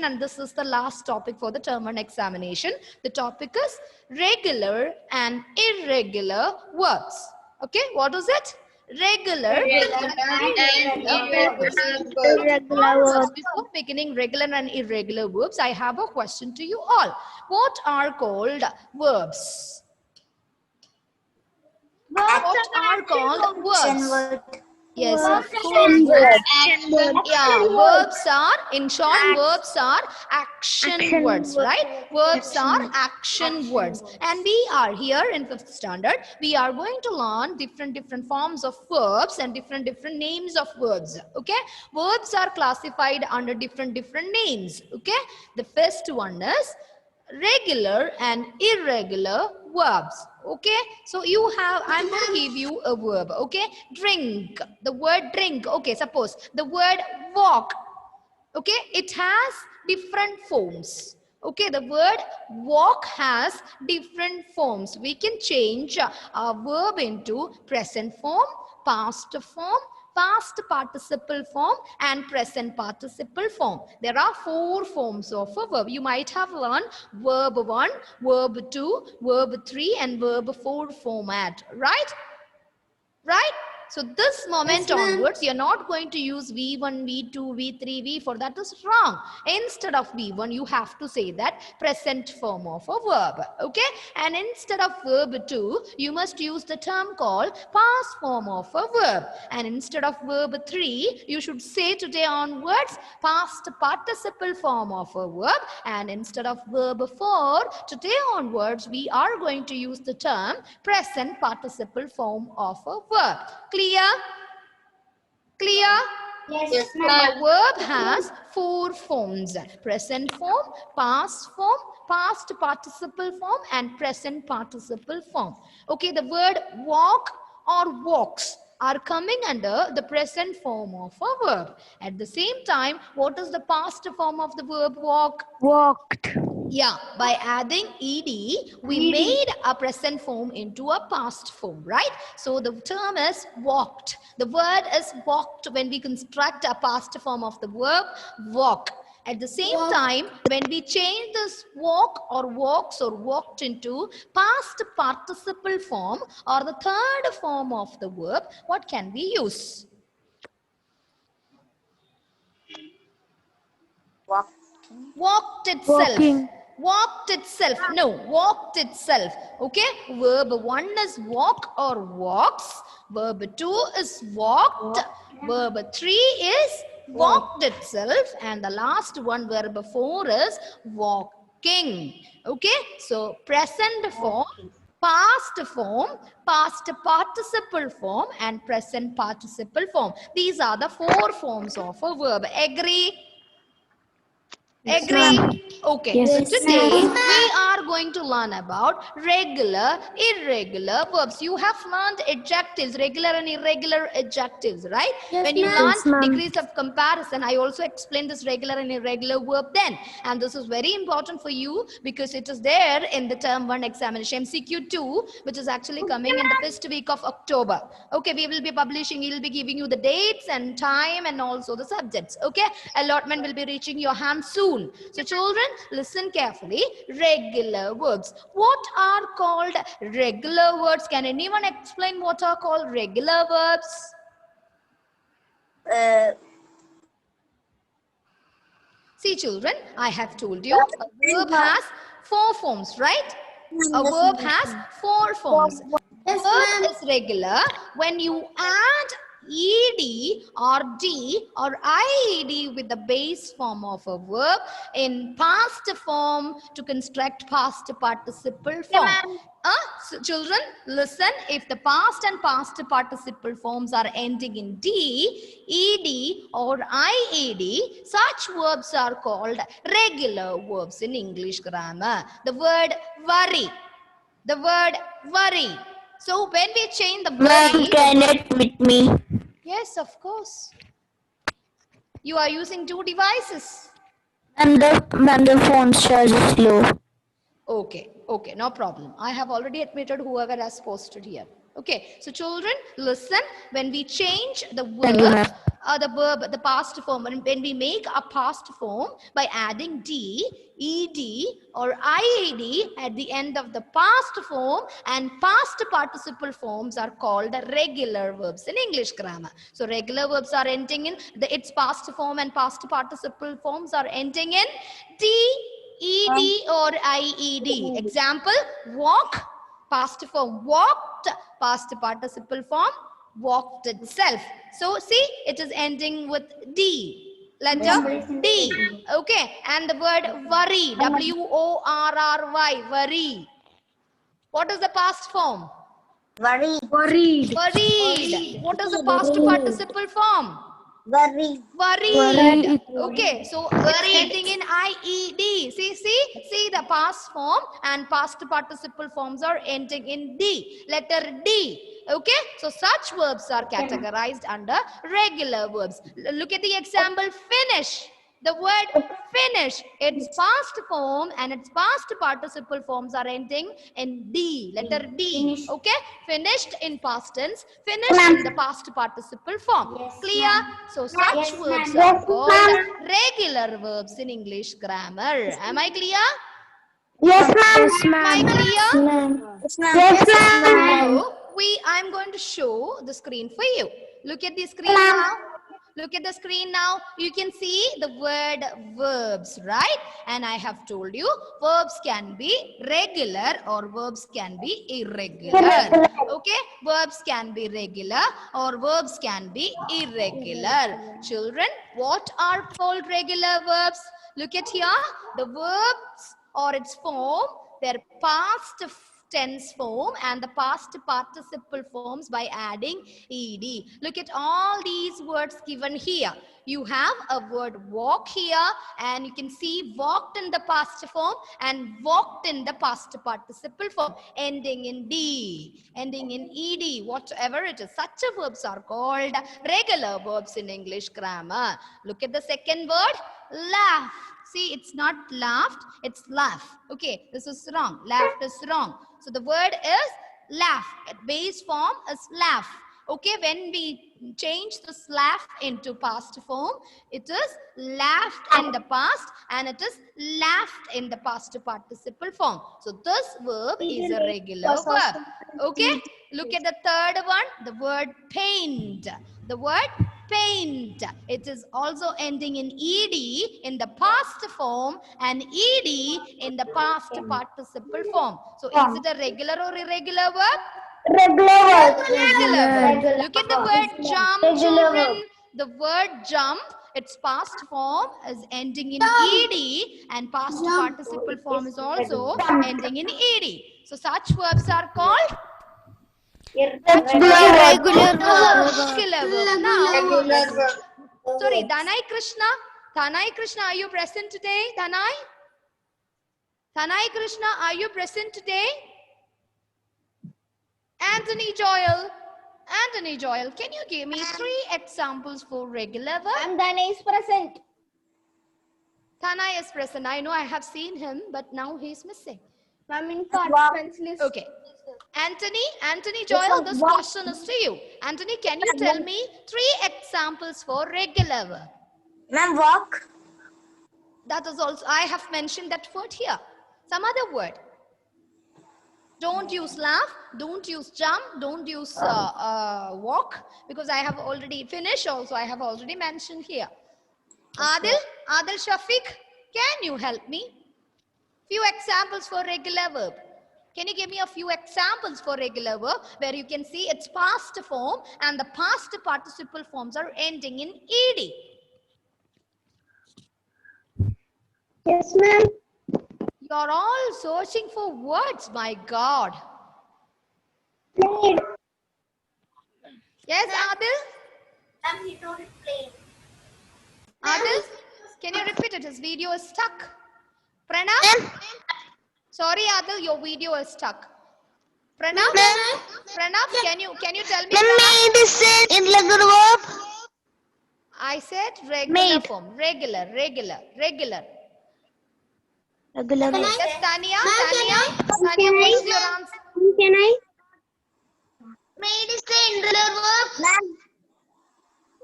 and this is the last topic for the term 1 examination. The topic is regular and irregular verbs. Okay, what is it? Regular and irregular verbs. Just before beginning regular and irregular verbs, I have a question to you all. What are called verbs? What are called verbs? Yes, of course. Yeah, verbs are, in short, verbs are action words, right? Verbs are action words. And we are here in 5th standard. We are going to learn different forms of verbs and different names of verbs. Okay? Verbs are classified under different names. Okay? The first one is regular and irregular verbs. Okay, so you have, I'm going to give you a verb. Okay, drink, the word drink. Okay, suppose the word walk. Okay, it has different forms. Okay, the word walk has different forms. We can change a verb into present form, past form, past participle form and present participle form. There are 4 forms of a verb. You might have learned verb 1, verb 2, verb 3 and verb 4 format, right? Right? So this moment onwards, you're not going to use V1, V2, V3, V4. That is wrong. Instead of V1, you have to say that present form of a verb. Okay? And instead of verb 2, you must use the term called past form of a verb. And instead of verb 3, you should say today onwards past participle form of a verb. And instead of verb 4, today onwards, we are going to use the term present participle form of a verb. Clear? Clear? Yes, A verb has 4 forms. Present form, past form, past participle form and present participle form. Okay, the word walk or walks are coming under the present form of a verb. At the same time, what is the past form of the verb walk? Walked. Yeah, by adding ed, we made a present form into a past form, right? So the term is walked. The word is walked when we construct a past form of the verb walk. At the same time, when we change this walk or walks or walked into past participle form or the third form of the verb, what can we use? Walked itself. Walking. Walked itself. No, walked itself. Okay. Verb 1 is walk or walks. Verb 2 is walked. Verb 3 is walked itself. And the last one, verb 4 is walking. Okay. So present form, past form, past participle form and present participle form. These are the 4 forms of a verb. Agree? Agree? Okay. Yes, So today we are going to learn about regular, irregular verbs. You have learned adjectives, regular and irregular adjectives, right? When you learn degrees of comparison, I also explained this regular and irregular verb then. And this is very important for you because it is there in the term 1 examination, MCQ 2, which is actually coming in the first week of October. Okay, we will be publishing, we will be giving you the dates and time and also the subjects. Okay, allotment will be reaching your hand soon. So children, listen carefully. Regular verbs. What are called regular verbs? Can anyone explain what are called regular verbs? See children, I have told you a verb has 4 forms, right? A verb has 4 forms. Verb is regular when you add ed or d or ied with the base form of a verb in past form to construct past participle form. So children, listen, if the past and past participle forms are ending in d, ed or ied, such verbs are called regular verbs in English grammar. The word worry. The word worry. So when we change the worry, can it with me? yes, of course. You are using 2 devices. And the phone charge is slow. Okay, okay, no problem. I have already admitted whoever has posted here. Okay, so children, listen. When we change the Thank you, ma'am. verb, the past form, when we make a past form by adding d, ed, or ied at the end of the past form, and past participle forms are called the regular verbs in English grammar. So regular verbs are ending in its past form, and past participle forms are ending in d, ed, or ied. Example: walk, past form walked, past participle form walked itself. So see, it is ending with D, letter D. Okay, and the word worry, W-O-R-R-Y, worry. What is the past form? Worried. Worried. What is the past participle form? Worried. Worried. Okay, so it's ending in IED. See the past form and past participle forms are ending in D, letter D. Okay, so such verbs are categorized under regular verbs. Look at the example, finish. The word finish, its past form and its past participle forms are ending in D, letter D. Okay, finished in past tense, finished in the past participle form. Clear? So such verbs are called regular verbs in English grammar. Am I clear? Yes, ma'am. Am I clear? Yes, ma'am. So I'm going to show the screen for you. Look at the screen now. Look at the screen now. You can see the word verbs, right? And I have told you verbs can be regular or verbs can be irregular. Okay? Verbs can be regular or verbs can be irregular. Children, what are called regular verbs? Look at here. The verbs or its form, their past tense form and the past participle forms by adding ed. Look at all these words given here. You have a word walk here, and you can see walked in the past form and walked in the past participle form, ending in d, ending in ed, whatever it is. Such verbs are called regular verbs in English grammar. Look at the second word, laugh. See, it's not laughed, it's laugh. Okay, this is wrong. Laughed is wrong. So the word is laugh. Base form is laugh. Okay, when we change this laugh into past form, it is laughed in the past and it is laughed in the past participle form. So this verb is a regular verb. Okay, look at the third one, the word paint. The word paint. It is also ending in ed in the past form and ed in the past participle form. So is it a regular or irregular verb? Regular verb. Look at the word jump, children. The word jump, its past form is ending in ed and past participle form is also ending in ed. So such verbs are called Regular regular verb. Now, sorry, Danai Krishna. Danai Krishna, are you present today? Danai? Danai Krishna, are you present today? Anthony Joel. Anthony Joel, can you give me 3 examples for regular verb? Danai is present. Danai is present. I know I have seen him, but now he's missing. Ma'am, in participants list. Okay. Anthony Joel, this question is to you. Anthony, can you tell me 3 examples for regular verb? Ma'am, walk. That is also, I have mentioned that word here. Some other word. Don't use laugh, don't use jump, don't use walk, because I have already finished also. I have already mentioned here. Adil Shafiq, can you help me? Few examples for regular verb. Can you give me a few examples for regular verb where you can see its past form and the past participle forms are ending in ed? Yes, ma'am. You're all searching for words, my God. Played. Yes, Adil? Ma'am, he told it played. Adil, can you repeat it? His video is stuck. Pranav? Sorry, Adil, your video is stuck. Pranav? Pranav, can you tell me? Pranav? This is irregular verb. I said regular form. Regular. Yes, Tanya. Tanya, what is your answer? Can I? Made is the irregular verb. Ma'am.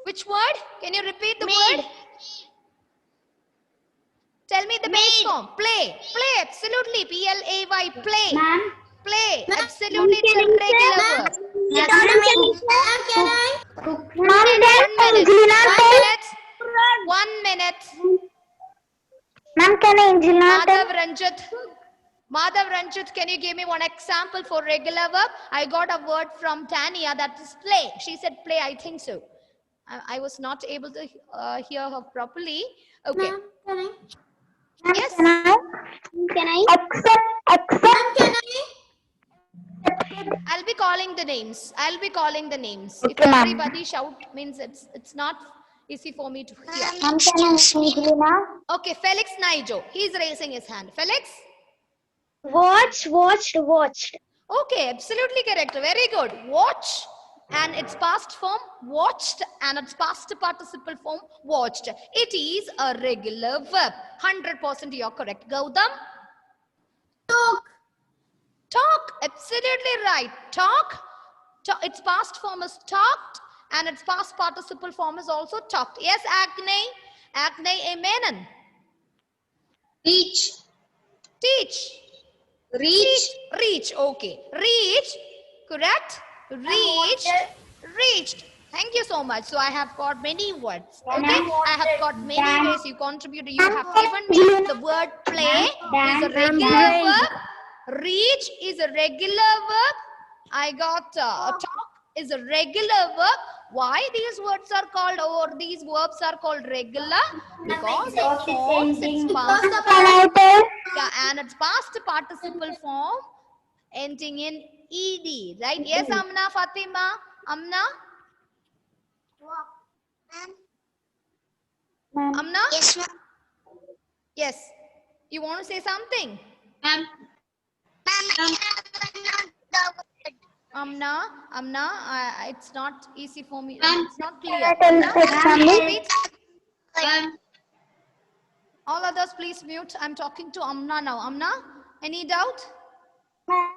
Which word? Can you repeat the word? Tell me the base form. Play. Play. Absolutely. P-L-A-Y. Play. Ma'am. Play. Absolutely. It's a regular verb. Yes, Ma'am, can I? Ma'am, 1 minute. Angelina 1 tell? minute. 1 minute. Ma'am, can Angelina tell? Madhav Ranjit, can you give me one example for regular verb? I got a word from Tania that is play. She said play, I think so. I was not able to hear her properly. Okay. Ma'am, can I? Yes. Can I? Can I? Accept. Can I'll be calling the names. If Okay, ma'am. everybody shout means it's not easy for me to hear. Ma'am, can Angelina? Okay, Felix Naijo. He's raising his hand. Felix? Watched. Okay, absolutely correct. Very good. Watch and its past form watched and its past participle form watched. It is a regular verb. 100% you're correct. Gautam? Talk. Absolutely right. Talk. Its past form is talked and its past participle form is also talked. Yes, Agnay Menon. Reach. Teach. Reach. Okay. Reach. Correct. Reached. Thank you so much. So I have got many words. Okay. I have got many ways you contributed. You have given me the word play is a regular verb. Reach is a regular verb. I got talk is a regular verb. Why these words are called or these verbs are called regular? Because it forms its past and its past participle form ending in ed. Right? Yes, Amna, Fatima. Amna? Amna? Yes, ma'am. Yes. You want to say something? Ma'am. Amna, it's not easy for me. Ma'am. It's not clear. Can Amna, I can you tell repeat? Ma'am. All others, please mute. I'm talking to Amna now. Amna, any doubt? I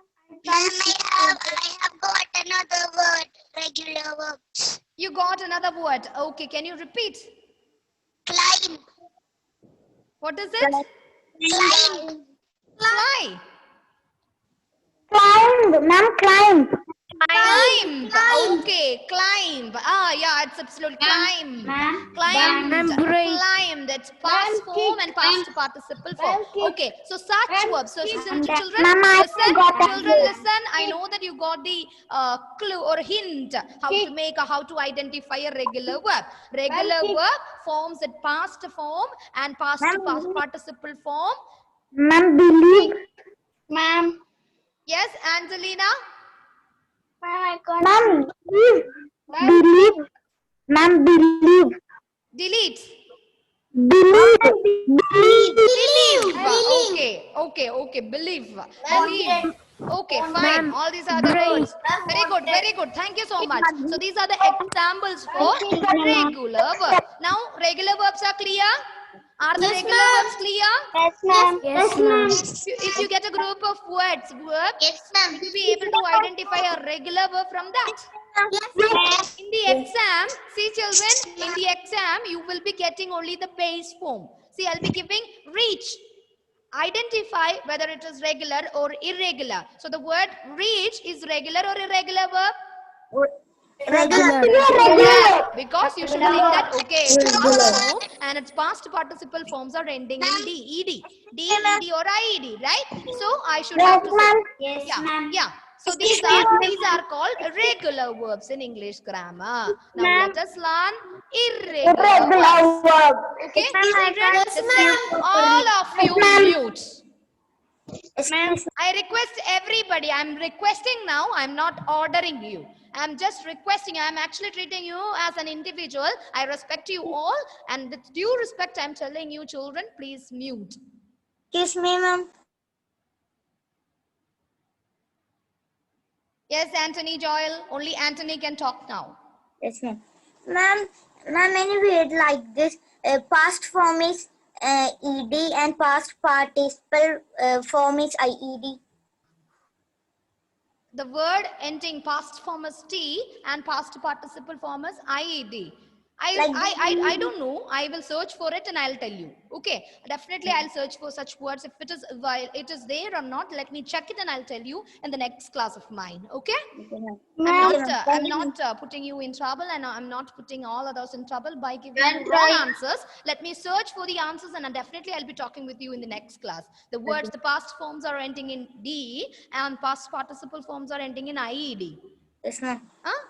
have got another word. Regular verbs. You got another word. Okay, can you repeat? Climb. What is it? Fly. Climb. Climb. Okay, climb. Yeah, it's absolutely climb. Climbed. Climbed. It's past form and past participle form. Okay, so such verbs. So children, listen. I know that you got the clue or hint how to identify a regular verb. Regular verb forms its past form and past participle form. Ma'am, believe. Ma'am. Yes, Angelina. Ma'am, believe. Ma'am, believe. Delete. Believe. Okay. Believe. Okay, fine. All these are the words. Very good. Thank you so much. So these are the examples for regular verb. Now, regular verbs are clear? Are the regular verbs clear? Yes, ma'am. If you get a group of verbs, Yes, ma'am. you'll be able to identify a regular verb from that. Yes, In the exam, see children, in the exam, you will be getting only the base form. See, I'll be giving reach. Identify whether it is regular or irregular. So the word reach is regular or irregular verb? Regular. Because you should think that, okay, it's past form and its past participle forms are ending in D, ED or IED, right? So I should have to say, yeah. So these are called regular verbs in English grammar. Now let us learn irregular verbs. Okay, children, listen, all of you mute. I request everybody, I'm requesting now, I'm not ordering you. I'm just requesting, I'm actually treating you as an individual. I respect you all and with due respect, I'm telling you children, please mute. Excuse me, ma'am. Yes, Anthony Joel, only Anthony can talk now. Yes, ma'am. Ma'am, anyway, like this, past form is ed and past participle form is ied. the word ending past form is T and past participle form is IED. I don't know. I will search for it and I'll tell you. Okay. Definitely I'll search for such words. If it is, while it is there or not, let me check it and I'll tell you in the next class of mine. Okay. I'm not putting you in trouble, and I'm not putting all others in trouble by giving you wrong answers. Let me search for the answers, and definitely I'll be talking with you in the next class. The words, the past forms are ending in D and past participle forms are ending in IED. Yes, ma'am. Huh?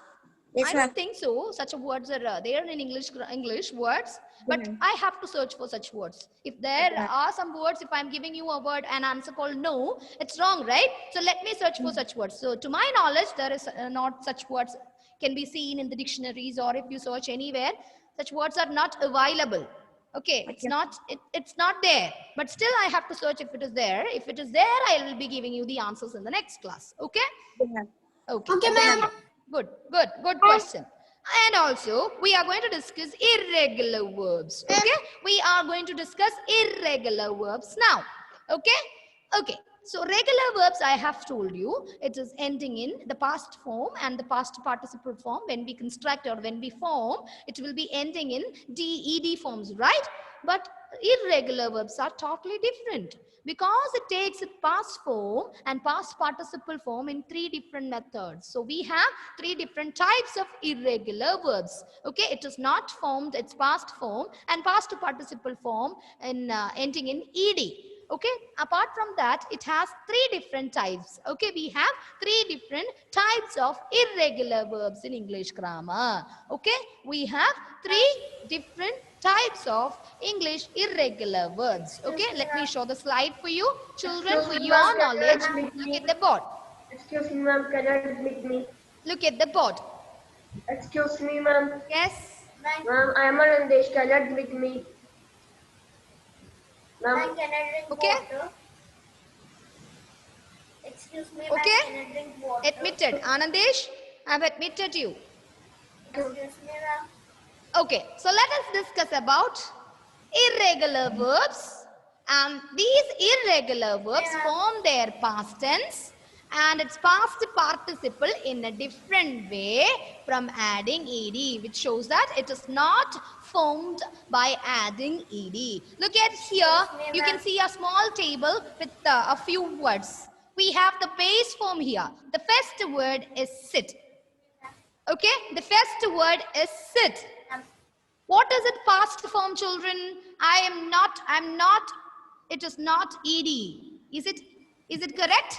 Yes, I don't think so. Such words are there in English words, but I have to search for such words. If there are some words, if I'm giving you a word, an answer called no, it's wrong, right? So let me search for such words. So to my knowledge, there is not such words can be seen in the dictionaries, or if you search anywhere, such words are not available. Okay, it's not there, but still I have to search if it is there. If it is there, I will be giving you the answers in the next class. Okay. Okay, ma'am. Good question. And also, we are going to discuss irregular verbs. Okay, we are going to discuss irregular verbs now. Okay. So regular verbs, I have told you, it is ending in the past form and the past participle form. When we construct or when we form, it will be ending in DED forms, right? But irregular verbs are totally different, because it takes its past form and past participle form in 3 different methods. So we have 3 different types of irregular verbs. Okay, it is not formed its past form and past participle form in ending in ED. Okay, apart from that, it has 3 different types. Okay, we have 3 different types of irregular verbs in English grammar. Okay, we have 3 different types of English irregular verbs. Okay, let me show the slide for you. Children, for your knowledge, look at the board. Excuse me, ma'am, can you admit me? Look at the board. Excuse me, ma'am. Yes. Ma'am, I am Anandesh, can you admit me? Ma'am, Okay. Excuse me, Okay. can I drink water? Admitted. Anandesh, I have admitted you. Excuse me, ma'am. Okay, so let us discuss about irregular verbs. And these irregular verbs form their past tense and its past participle in a different way from adding ed, which shows that it is not formed by adding ed. Look at here, you can see a small table with a few words. We have the base form here. The first word is sit. Okay, the first word is sit. What is it past form, children? I'm not, it is not ed. Is it correct?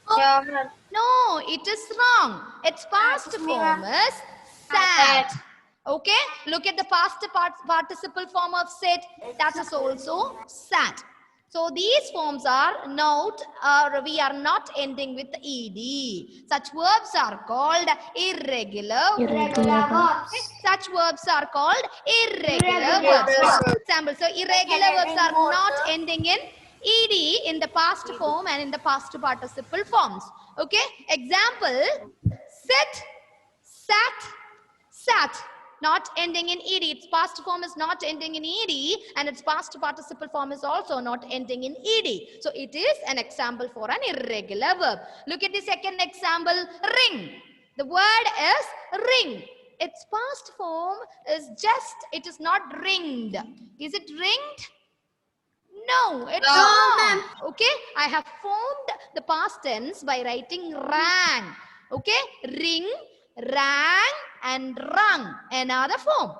No, it is wrong. Its past form is sat. Okay, look at the past participle form of sit. That is also sat. So these forms are not, or we are not ending with ed. Such verbs are called irregular verbs. Such verbs are called irregular verbs. For example, so irregular verbs are not ending in ed in the past form and in the past participle forms. Okay, example, sit, sat, sat. Not ending in ed. Its past form is not ending in ed, and its past participle form is also not ending in ed. So it is an example for an irregular verb. Look at the second example, ring. The word is ring. Its past form is just, it is not ringed. Is it ringed? No, it's not. Okay, I have formed the past tense by writing rang. Okay, ring, rang, and rung. Another form,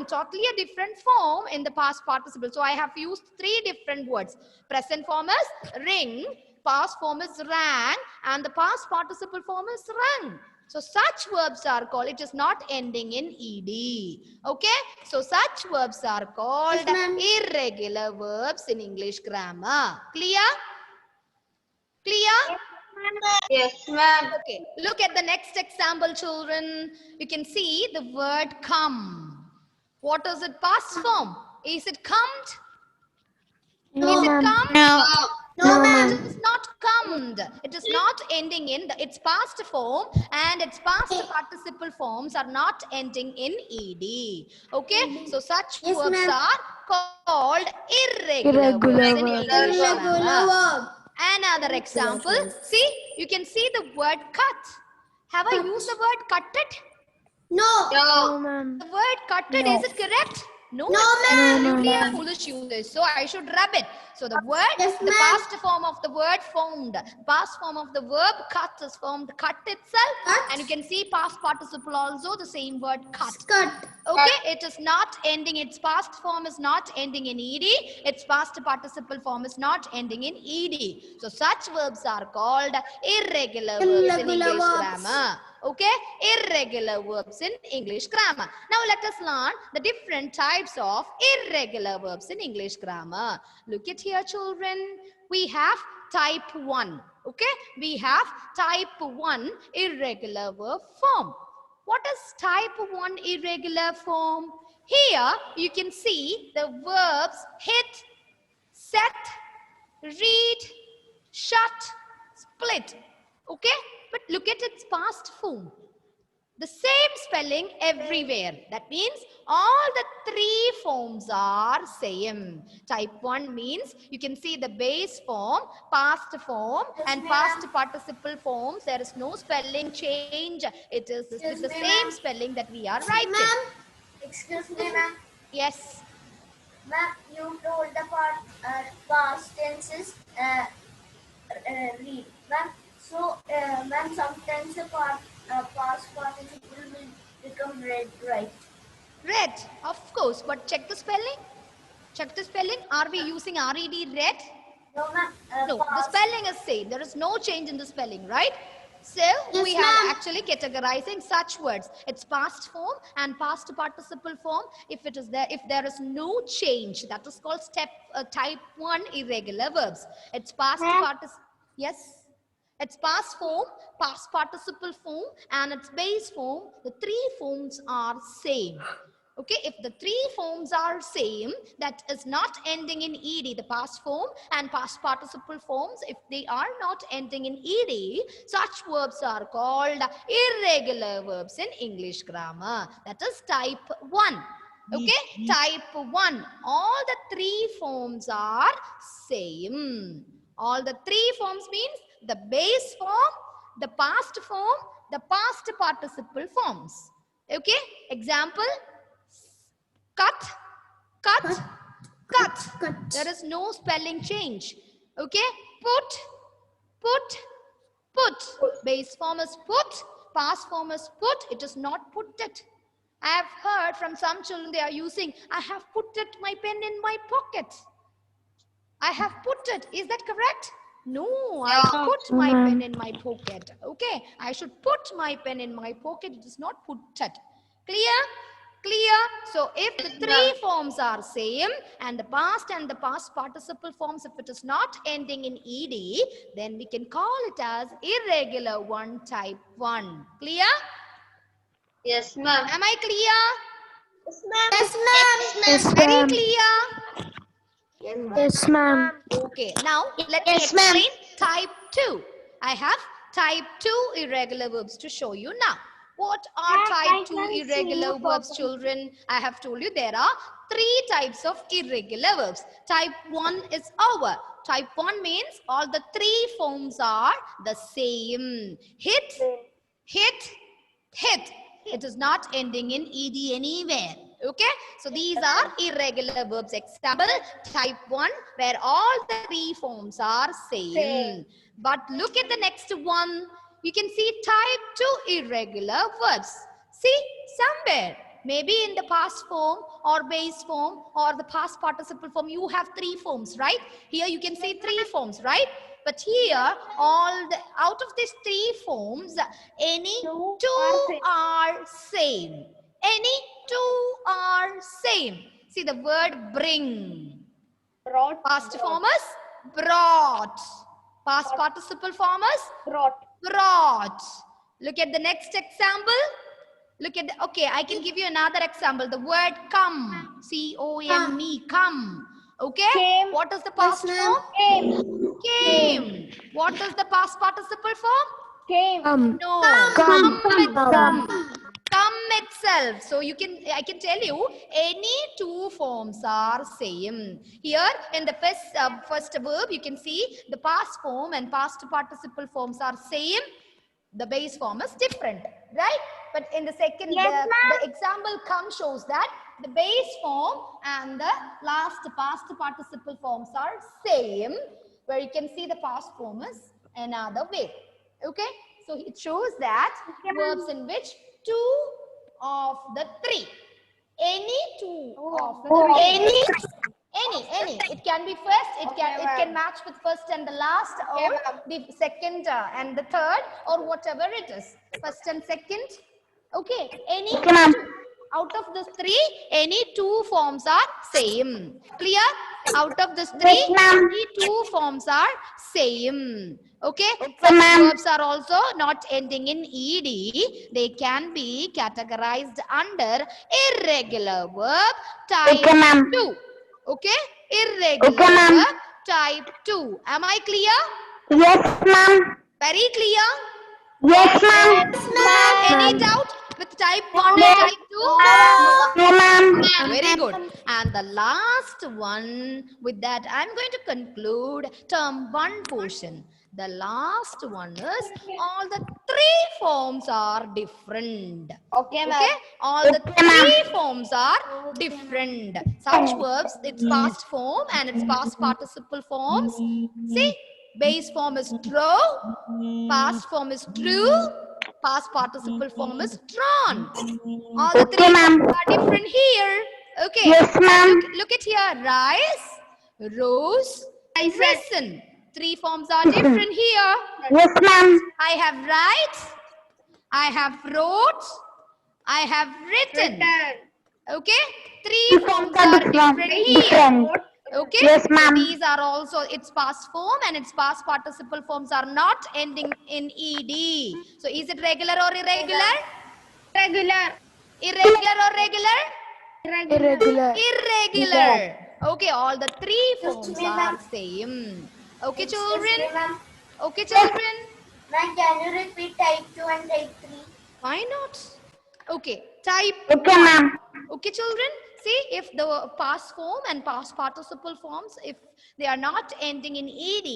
totally a different form in the past participle. So I have used 3 different words. Present form is ring, past form is rang, and the past participle form is rung. So such verbs are called, it is not ending in ed. Okay, so such verbs are called irregular verbs in English grammar. Clear? Clear? yes, ma'am. Okay, look at the next example, children. You can see the word come. What is it past form? Is it comed? Is it come? No, ma'am. It is not comed. It is not ending in its past form, and its past participle forms are not ending in ed. Okay, so such verbs are called irregular verbs in English grammar. Another example, see, you can see the word cut. Have I used the word cutted? No. No. ma'am. The word cutted, No. is it correct? No, No, it's ma'am. absolutely a ma'am. foolish usage. So I should rub it. So the word, Yes, the ma'am. past form of the word formed. Past form of the verb cut is formed cut itself. Cut. And you can see past participle also the same word cut. Cut. Okay, it is not ending, its past form is not ending in ed, its past participle form is not ending in ed. So such verbs are called irregular verbs in Irregular English verbs. grammar. Okay, irregular verbs in English grammar. Now let us learn the different types of irregular verbs in English grammar. Look at here, children. We have type 1. Okay, we have type 1 irregular verb form. What is type 1 irregular form? Here you can see the verbs hit, set, read, shut, split. Okay, but look at its past form. The same spelling everywhere. That means all the 3 forms are same. Type 1 means you can see the base form, past form and past participle forms. There is no spelling change. It is with the same spelling that we are writing. Ma'am. Excuse me, ma'am. Yes. Ma'am, you told the past tenses read. Ma'am, so ma'am, sometimes the past participle will become red, right? Red, of course. But check the spelling. Check the spelling. Are we using RED, red? No, ma'am. No, the Past. spelling is same. There is no change in the spelling, right? So we Yes, have ma'am. actually categorizing such words. It's past form and past participle form. If it is there, if there is no change, that is called type 1 irregular verbs. It's past participle. Yes. Its past form, past participle form, and its base form. The 3 forms are same. Okay, if the 3 forms are same, that is not ending in ed, the past form and past participle forms, if they are not ending in ed, such verbs are called irregular verbs in English grammar. That is type 1. Okay, type 1. All the 3 forms are same. All the 3 forms means the base form, the past form, the past participle forms. Okay, example. Cut, cut, cut. Cut. There is no spelling change. Okay, put, put. Base form is put, past form is put. It is not put it. I have heard from some children they are using, I have put it my pen in my pocket. I have put it. Is that correct? No, I put my pen in my pocket. Okay, I should put my pen in my pocket. It is not put it. Clear? Clear? So if the 3 forms are same and the past participle forms, if it is not ending in ed, then we can call it as irregular one type 1. Clear? Yes, ma'am. Am I clear? Yes, ma'am. Yes, Very ma'am. clear? Yes, ma'am. Okay, now let me Yes, ma'am. explain type 2. I have type 2 irregular verbs to show you now. What are type 2 irregular verbs, children? I have told you there are 3 types of irregular verbs. Type 1 is over. Type 1 means all the 3 forms are the same. Hit, hit, hit. It is not ending in ed anywhere. Okay, so these are irregular verbs. Example, type 1, where all the 3 forms are same. But look at the next one. You can see type 2 irregular verbs. See, somewhere, maybe in the past form or base form or the past participle form, you have 3 forms, right? Here you can see 3 forms, right? But here, out of these 3 forms, any 2 are same. Any 2 are same. See the word bring. Past form is brought. Past participle form is brought. Look at the next example. Look at okay, I can give you another example. The word come. C-O-M-E, come. Okay? Came. What is the past Yes, ma'am. form? Came. What is the past participle form? Come. No. Come. Come with Come. Come itself. So I can tell you any two forms are same. Here in the first verb, you can see the past form and past participle forms are same. The base form is different, right? But in the second, the example shows that the base form and the last past participle forms are same, where you can see the past form is another way. Okay, so it shows that verbs in which two of the three, any two of the three, any, it can be first, it can match with first and the last, or the second and the third, or whatever it is, first and second. Okay, any two. Out of the three, any two forms are same. Clear? Out of this three, any two forms are same. Okay, such verbs are also not ending in ed. They can be categorized under irregular verb type 2. Okay, irregular verb type 2. Am I clear? Yes, ma'am. Very clear? Yes, ma'am. Any doubt with type 1 and type 2? No, ma'am. Very good. And the last one, with that I'm going to conclude term 1 portion. The last one is all the three forms are different. Okay? All the three forms are different. Such verbs, its past form and its past participle forms. See, base form is true, past form is true, past participle form is drawn. All the three forms are different here. Okay. Yes, ma'am. Look at here. Rise, rose, risen. Three forms are different here. Yes, ma'am. I have write, I have wrote, I have written. Okay. Three forms are different here. Okay. Yes, ma'am. These are also its past form and its past participle forms are not ending in ed. So is it regular or irregular? Regular. Irregular or regular? Irregular. Irregular. Okay, all the three forms are same. Okay, children? Okay, children? Ma'am, can you repeat type 2 and type 3? Why not? Okay, type. Okay, ma'am. Okay, children? See, if the past form and past participle forms, if they are not ending in ed,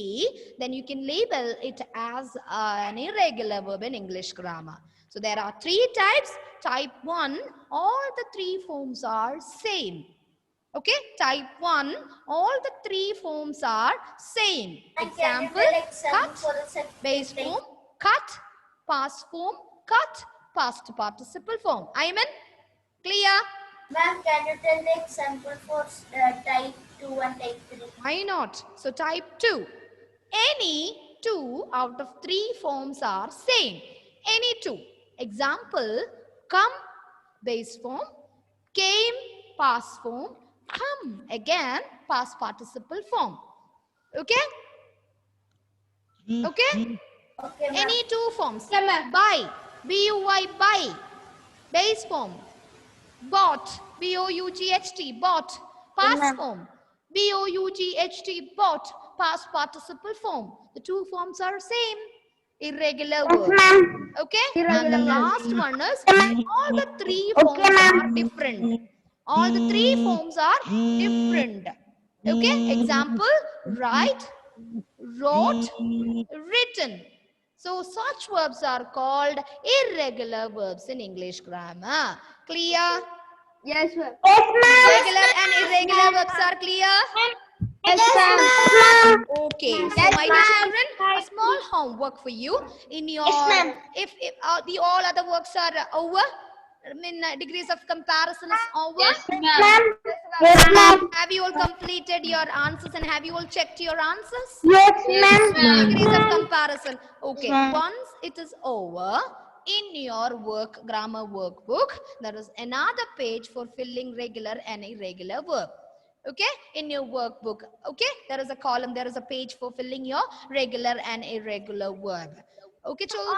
then you can label it as an irregular verb in English grammar. So there are three types. Type 1, all the three forms are same. Okay, type 1, all the three forms are same. Example, cut, base form, cut, past form, cut, past participle form. Ayman, clear? Ma'am, can you tell the example for type 2 and type 3? Why not? So type 2. Any two out of three forms are same. Any two. Example, come, base form, came, past form, come, again, past participle form. Okay? Okay? Okay, ma'am. Any two forms. Buy, B-U-Y, buy. Base form. Bought, B-O-U-G-H-T, bought. Past form, B-O-U-G-H-T, bought. Past participle form. The two forms are same. Irregular verb. Okay? And the last one is all the three forms are different. All the three forms are different. Okay? Example, write, wrote, written. So such verbs are called irregular verbs in English grammar. Clear? Yes, ma'am. Regular and irregular verbs are clear? Yes, ma'am. Okay. So my dear children, a small homework for you. In your, if the all other works are over, I mean, degrees of comparison is over. Yes, ma'am. Yes, ma'am. Have you all completed your answers and have you all checked your answers? Yes, Yes, ma'am. ma'am. Degrees of comparison. Okay. Ma'am. Once it is over, in your grammar workbook, there is another page for filling regular and irregular verb. Okay, in your workbook. Okay, there is a column, there is a page for filling your regular and irregular verb. Okay, children.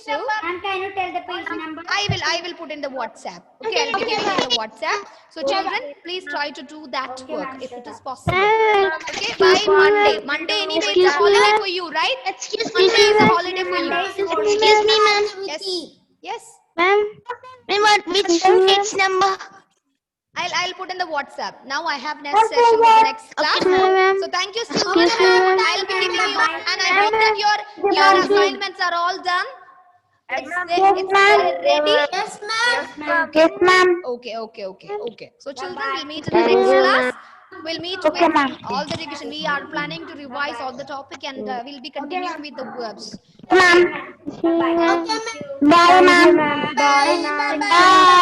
So, Ma'am, can you tell the page number? I will put in the WhatsApp. Okay, I'll be giving you the WhatsApp. So children, please try to do that work if it is possible. Okay, by Monday. Monday anyway it's a holiday for you, right? Excuse Monday is a holiday for you. Excuse me, ma'am. Yes. Yes. Ma'am. Which page number? I'll put in the WhatsApp. Now I have next session with the next class. So thank you, students. I'll be keeping you, and I hope that your assignments are all done. It's ready. Yes, ma'am. Yes, ma'am. Okay. So children, we'll meet in the next class. We'll meet with all the revision. We are planning to revise all the topic, and we'll be continuing with the verbs. Ma'am. Bye, ma'am. Bye.